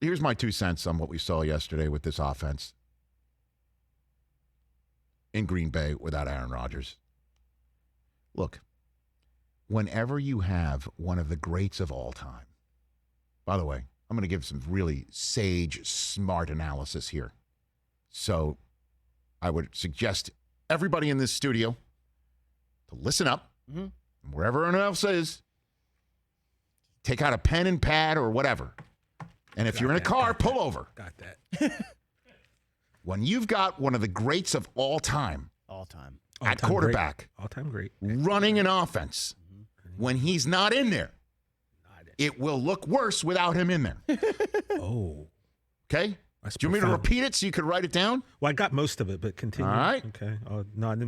here's my 2 cents on what we saw yesterday with this offense in Green Bay without Aaron Rodgers. Look, whenever you have one of the greats of all time, by the way, I'm going to give some really sage, smart analysis here. So I would suggest everybody in this studio to listen up, wherever anyone else is, take out a pen and pad or whatever. And if you're in a car, pull over. Got that. When you've got one of the greats of all time at quarterback, all-time great, running an offense, when he's not in there, it will look worse without him in there. Oh. Okay? That's Do you want me to repeat it so you could write it down? Well, I got most of it, but continue. All right. Okay. Not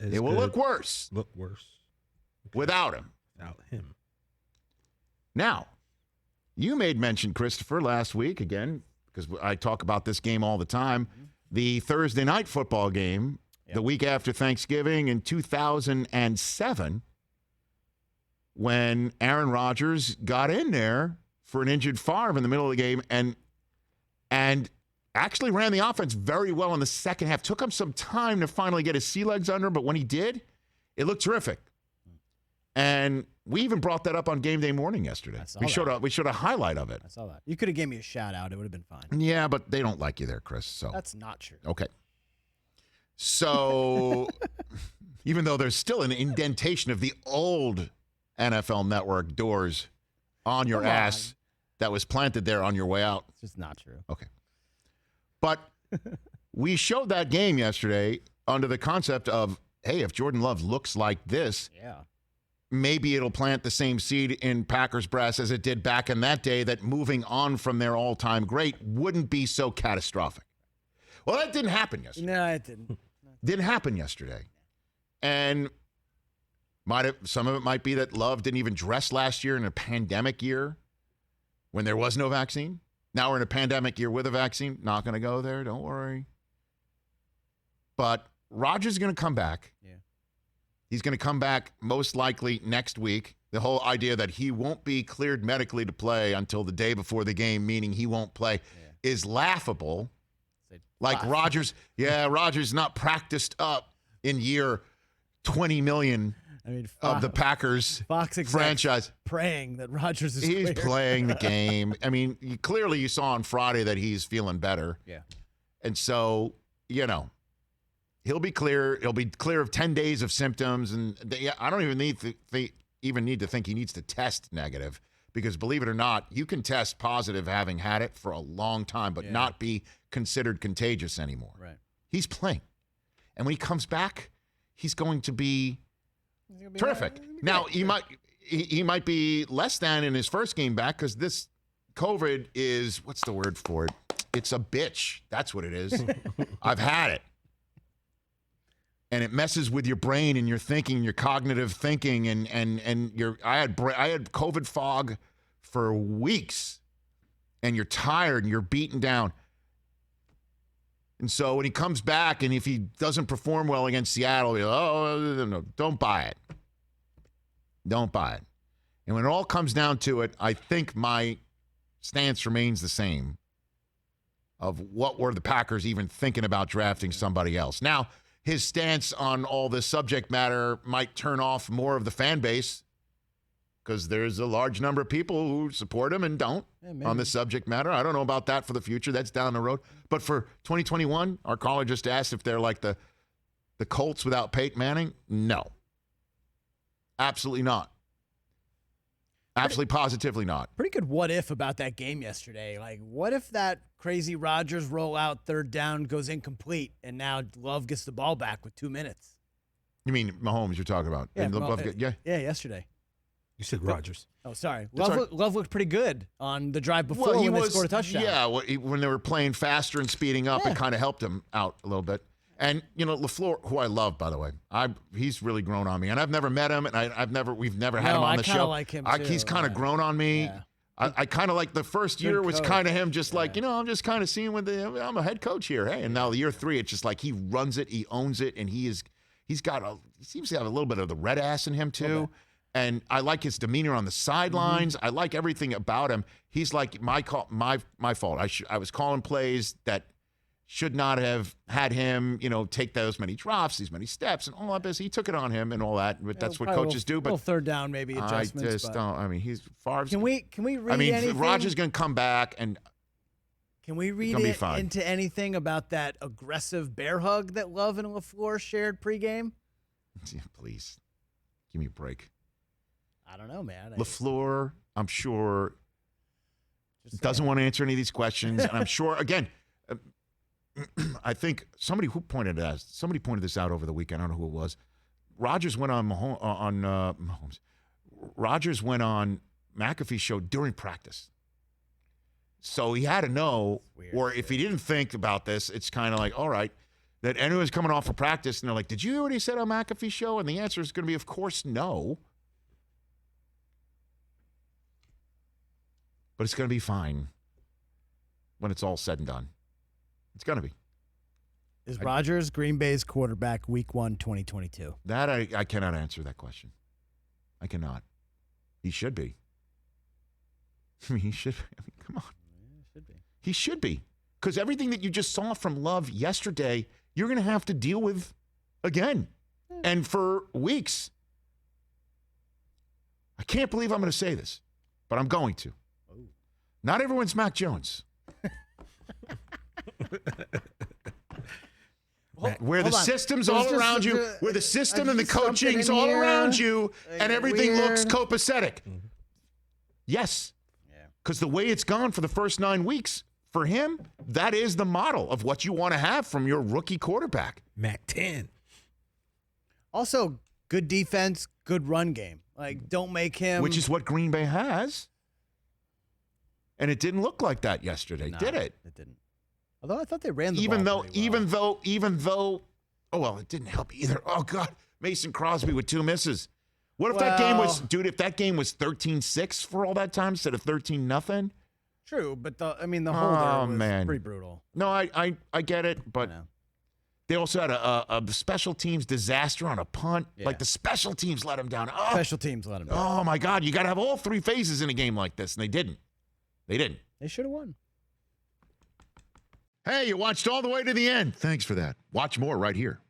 as It will good. look worse. Look worse. Okay. Without him. Without him. Now, you made mention, Christopher, last week, again, because I talk about this game all the time, the Thursday night football game, the week after Thanksgiving in 2007, when Aaron Rodgers got in there for an injured Favre in the middle of the game and actually ran the offense very well in the second half. Took him some time to finally get his sea legs under, but when he did, it looked terrific. And we even brought that up on game day morning yesterday. We showed a highlight of it. I saw that. You could have gave me a shout out. It would have been fine. Yeah, but they don't like you there, Chris. So that's not true. Okay. So even though there's still an indentation of the old NFL Network doors on your ass that was planted there on your way out. It's just not true. Okay. But we showed that game yesterday under the concept of, hey, if Jordan Love looks like this, maybe it'll plant the same seed in Packers brass as it did back in that day, that moving on from their all-time great wouldn't be so catastrophic. Well, that didn't happen yesterday. No, it didn't. Didn't happen yesterday. And some of it might be that Love didn't even dress last year in a pandemic year when there was no vaccine. Now we're in a pandemic year with a vaccine. Not going to go there. Don't worry. But Rodgers is going to come back. Yeah. He's going to come back most likely next week. The whole idea that he won't be cleared medically to play until the day before the game, meaning he won't play, is laughable. Like Rodgers, Rodgers not practiced up in year 20 million of the Packers franchise. Praying that Rodgers is He's cleared. playing the game. I mean, clearly you saw on Friday that he's feeling better. Yeah. And so, he'll be clear. He'll be clear of 10 days of symptoms. And I don't even need to think he needs to test negative, because believe it or not, you can test positive having had it for a long time, but not be considered contagious anymore. Right. He's playing. And when he comes back, he's going to be terrific. Now, he might be less than in his first game back, because this COVID is, what's the word for it? It's a bitch. That's what it is. I've had it. And it messes with your brain and your thinking, your cognitive thinking, and your. I had COVID fog for weeks, and you're tired and you're beaten down. And so when he comes back, and if he doesn't perform well against Seattle, no, don't buy it. Don't buy it. And when it all comes down to it, I think my stance remains the same of what were the Packers even thinking about drafting somebody else. Now, his stance on all this subject matter might turn off more of the fan base, because there's a large number of people who support him and don't on this subject matter. I don't know about that for the future. That's down the road. But for 2021, our caller just asked if they're like the Colts without Peyton Manning. No. Absolutely not. Absolutely, positively not. Pretty good what if about that game yesterday. Like, what if that crazy Rodgers rollout third down goes incomplete, and now Love gets the ball back with 2 minutes? You mean Mahomes you're talking about? Yeah, yesterday. You said Rodgers. Oh, sorry. Love looked pretty good on the drive before when they scored a touchdown. Yeah, when they were playing faster and speeding up, it kind of helped him out a little bit. And, LaFleur, who I love, by the way, he's really grown on me. And I've never met him, and we've never had him on the show. Like him too. He's kind of grown on me. Yeah. I kind of like the first year was kind of him just like, I'm just kind of seeing I'm a head coach here. Hey, and now year 3, it's just like he runs it, he owns it, and he seems to have a little bit of the red ass in him too. And I like his demeanor on the sidelines. I like everything about him. He's like my fault. I was calling plays that should not have had him, take those many drops, these many steps, and all that business. He took it on him and all that. But that's what coaches do. But little third down, maybe adjustments. I just don't. I mean, he's far. Can we read anything? Rodgers going to come back, and can we read into anything about that aggressive bear hug that Love and LaFleur shared pregame? Yeah, please, give me a break. I don't know, man. LaFleur, I'm sure, doesn't want to answer any of these questions, and I'm sure again. I think somebody pointed this out over the weekend. I don't know who it was. Rodgers went on Mahomes. Rodgers went on McAfee's show during practice. So he had to know, or if he didn't think about this, it's kind of like, all right, that anyone's coming off of practice and they're like, did you hear what he said on McAfee's show? And the answer is going to be, of course, no. But it's going to be fine when it's all said and done. It's going to be. Is Rodgers Green Bay's quarterback week 1, 2022? That I cannot answer that question. I cannot. He should be. I mean, he should. I mean, come on. Yeah, should be. He should be. Because everything that you just saw from Love yesterday, you're going to have to deal with again. And for weeks. I can't believe I'm going to say this, but I'm going to. Oh. Not everyone's Mac Jones. Where the system's all around you, where the system and the coaching's all around you, and everything looks copacetic. Mm-hmm. Yes. Because the way it's gone for the first 9 weeks, for him, that is the model of what you want to have from your rookie quarterback. Mac 10. Also, good defense, good run game. Like, don't make him... Which is what Green Bay has. And it didn't look like that yesterday, did it? It didn't. Although I thought they ran the ball even though, oh, well, it didn't help either. Oh, God, Mason Crosby with 2 misses. What if that game was 13-6 for all that time instead of 13-0? True, but the hold there was pretty brutal. No, I get it, but they also had a special teams disaster on a punt. Yeah. Like the special teams let them down. Oh, special teams let them down. Oh, my God, you got to have all 3 phases in a game like this, and they didn't. They should have won. Hey, you watched all the way to the end. Thanks for that. Watch more right here.